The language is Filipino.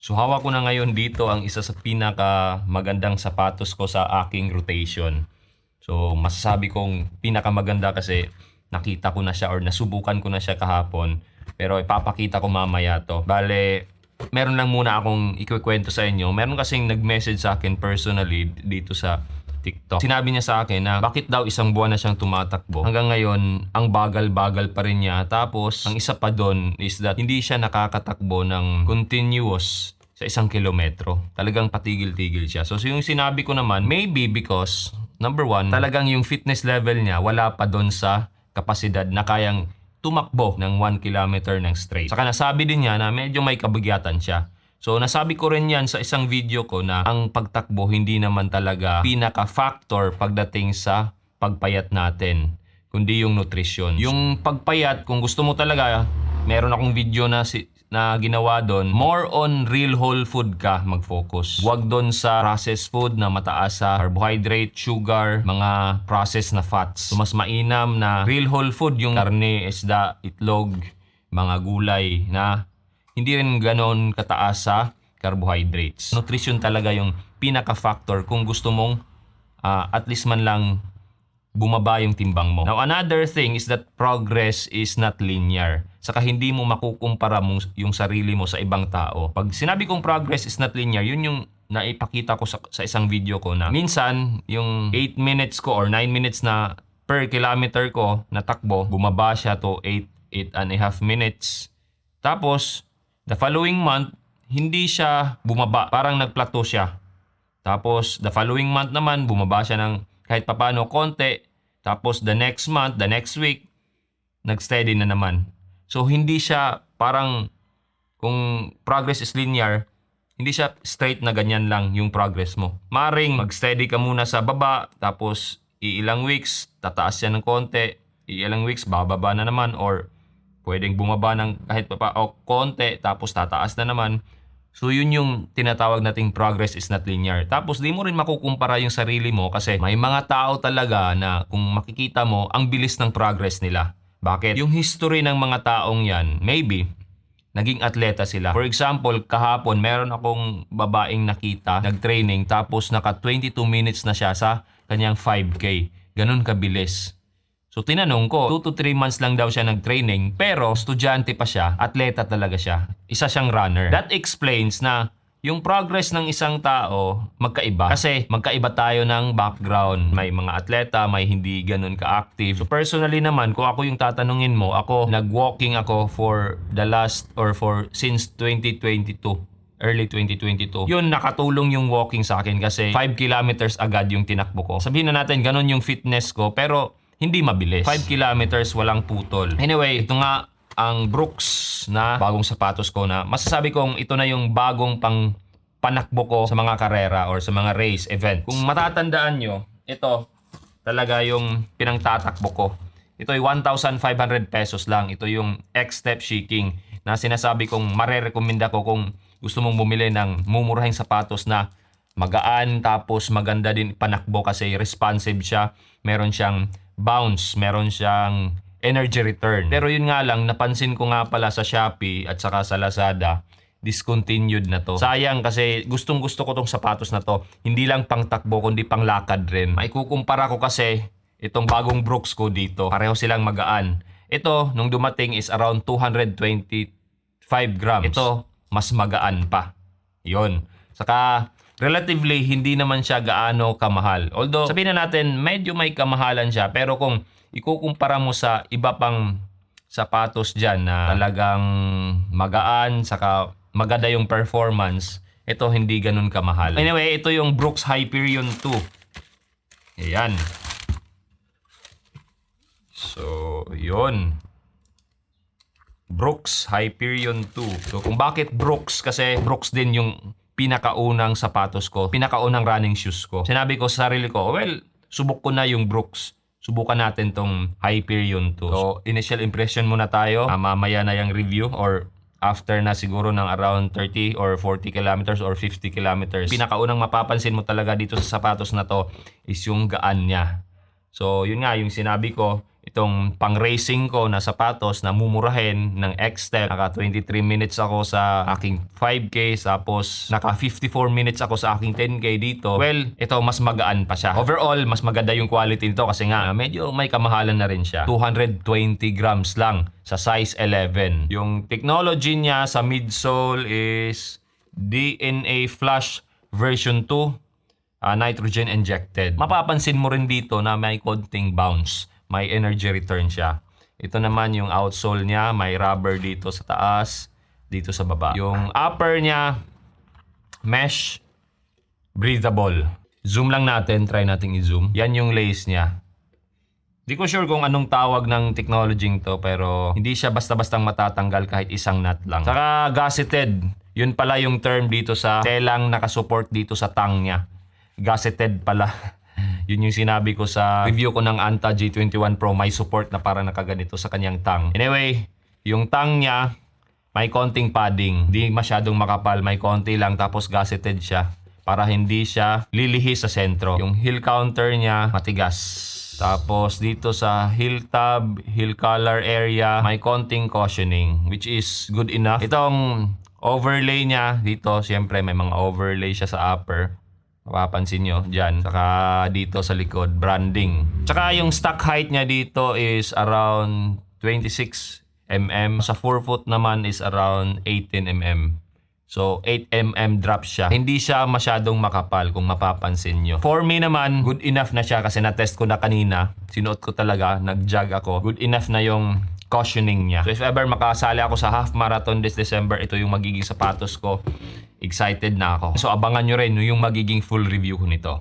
So hawak ko na ngayon dito ang isa sa pinaka magandang sapatos ko sa aking rotation. So masasabi kong pinakamaganda kasi nakita ko na siya or nasubukan ko na siya kahapon. Pero ipapakita ko mamaya to. Bale, meron lang muna akong ikikwento sa inyo. Meron kasing nag-message sa akin personally dito sa TikTok. Sinabi niya sa akin na bakit daw isang buwan na siyang tumatakbo. Hanggang ngayon, ang bagal-bagal pa rin niya. Tapos, ang isa pa doon is that hindi siya nakakatakbo ng continuous sa 1 kilometro. Talagang patigil-tigil siya. So yung sinabi ko naman, maybe because, number one, talagang yung fitness level niya wala pa doon sa kapasidad na kayang tumakbo ng 1 kilometer ng straight. Saka nasabi din niya na medyo may kabigyatan siya. So nasabi ko rin yan sa isang video ko na ang pagtakbo hindi naman talaga pinaka-factor pagdating sa pagpayat natin, kundi yung nutrition. Yung pagpayat, kung gusto mo talaga, meron akong video na ginawa doon, more on real whole food ka mag-focus. Huwag doon sa processed food na mataas sa carbohydrate, sugar, mga processed na fats. So mas mainam na real whole food, yung karne, isda, itlog, mga gulay na hindi rin ganoon kataas sa carbohydrates. Nutrition talaga yung pinaka-factor kung gusto mong at least man lang bumaba yung timbang mo. Now, another thing is that progress is not linear. Saka hindi mo makukumpara yung sarili mo sa ibang tao. Pag sinabi kong progress is not linear, yun yung naipakita ko sa isang video ko na minsan, yung 8 minutes ko or 9 minutes na per kilometer ko na takbo, bumaba siya to 8.5 minutes. Tapos, the following month, hindi siya bumaba. Parang nag-plateau siya. Tapos, the following month naman, bumaba siya ng kahit papano konti. Tapos, the next month, the next week, nag-steady na naman. So, hindi siya parang, kung progress is linear, hindi siya straight na ganyan lang yung progress mo. Maring mag-steady ka muna sa baba, tapos iilang weeks, tataas siya ng konti, iilang weeks, bababa na naman, or pwedeng bumaba ng kahit o konti, tapos tataas na naman. So yun yung tinatawag nating progress is not linear. Tapos di mo rin makukumpara yung sarili mo kasi may mga tao talaga na kung makikita mo, ang bilis ng progress nila. Bakit? Yung history ng mga taong yan, maybe, naging atleta sila. For example, kahapon meron akong babaeng nakita, nag-training, tapos naka 22 minutes na siya sa kanyang 5K. Ganun kabilis. So tinanong ko, 2 to 3 months lang daw siya nag-training, pero estudyante pa siya, atleta talaga siya. Isa siyang runner. That explains na yung progress ng isang tao magkaiba. Kasi magkaiba tayo ng background. May mga atleta, may hindi ganun ka-active. So personally naman, kung ako yung tatanungin mo, ako nag-walking ako for the last or for since 2022. Early 2022. Yun, nakatulong yung walking sa akin kasi 5 kilometers agad yung tinakbo ko. Sabihin na natin, ganun yung fitness ko, pero hindi mabilis. 5 kilometers, walang putol. Anyway, ito nga ang Brooks na bagong sapatos ko na masasabi kong ito na yung bagong panakbo ko sa mga karera or sa mga race event. Kung matatandaan nyo, ito talaga yung pinangtatakbo ko. Ito ay 1,500 pesos lang. Ito yung X-Step Shaking na sinasabi kong marerekomenda ko kung gusto mong bumili ng mumurahing sapatos na magaan tapos maganda din panakbo kasi responsive siya. Meron siyang bounce, meron siyang energy return. Pero yun nga lang, napansin ko nga pala sa Shopee at saka sa Lazada, discontinued na to. Sayang kasi gustong gusto ko tong sapatos na to. Hindi lang pang takbo kundi pang lakad rin. Maikukumpara ko kasi itong bagong Brooks ko dito. Pareho silang magaan. Ito, nung dumating is around 225 grams. Ito, mas magaan pa. Yun. Saka, relatively, hindi naman siya gaano kamahal. Although, sabihin na natin, medyo may kamahalan siya. Pero kung ikukumpara mo sa iba pang sapatos dyan na talagang magaan, saka maganda yung performance, ito hindi ganun kamahal. Anyway, ito yung Brooks Hyperion 2. Ayan. So, yun. Brooks Hyperion 2. So, kung bakit Brooks? Kasi Brooks din yung pinakaunang sapatos ko, pinakaunang running shoes ko. Sinabi ko sa sarili ko, well, subok ko na yung Brooks. Subukan natin tong Hyperion 2. So, initial impression muna tayo. Mamaya na yung review or after na siguro ng around 30 or 40 kilometers or 50 kilometers. Pinakaunang mapapansin mo talaga dito sa sapatos na to is yung gaan niya. So, yun nga, yung sinabi ko, itong pang-racing ko na sapatos na mumurahin ng X-Step. Naka 23 minutes ako sa aking 5K, tapos naka 54 minutes ako sa aking 10K dito. Well, ito mas magaan pa siya. Overall, mas maganda yung quality nito kasi nga medyo may kamahalan na rin siya. 220 grams lang sa size 11. Yung technology niya sa midsole is DNA Flash version 2, nitrogen injected. Mapapansin mo rin dito na may konting bounce. May energy return siya. Ito naman yung outsole niya. May rubber dito sa taas, dito sa baba. Yung upper niya, mesh, breathable. Zoom lang natin. Try nating i-zoom. Yan yung lace niya. Di ko sure kung anong tawag ng technology to, pero hindi siya basta-bastang matatanggal kahit isang nut lang. Saka gusseted. Yun pala yung term dito sa telang nakasupport dito sa tang niya. Gusseted pala. Yun yung sinabi ko sa review ko ng Anta G21 Pro. May support na para nakaganito sa kanyang tang. Anyway, yung tang niya may konting padding. Di masyadong makapal. May konti lang, tapos gusseted siya para hindi siya lilihis sa sentro. Yung heel counter niya matigas. Tapos dito sa heel tab, heel collar area, may konting cushioning, which is good enough. Itong overlay niya dito, siyempre may mga overlay siya sa upper. Mapapansin nyo dyan. Saka dito sa likod, branding. Saka yung stock height niya dito is around 26 mm. Sa forefoot naman is around 18 mm. So 8 mm drop siya. Hindi siya masyadong makapal kung mapapansin nyo. For me naman, good enough na siya kasi na-test ko na kanina. Sinuot ko talaga, nag-jog ako. Good enough na yung cushioning niya. So if ever makasali ako sa half marathon this December, ito yung magiging sapatos ko. Excited na ako. So abangan nyo rin yung magiging full review ko nito.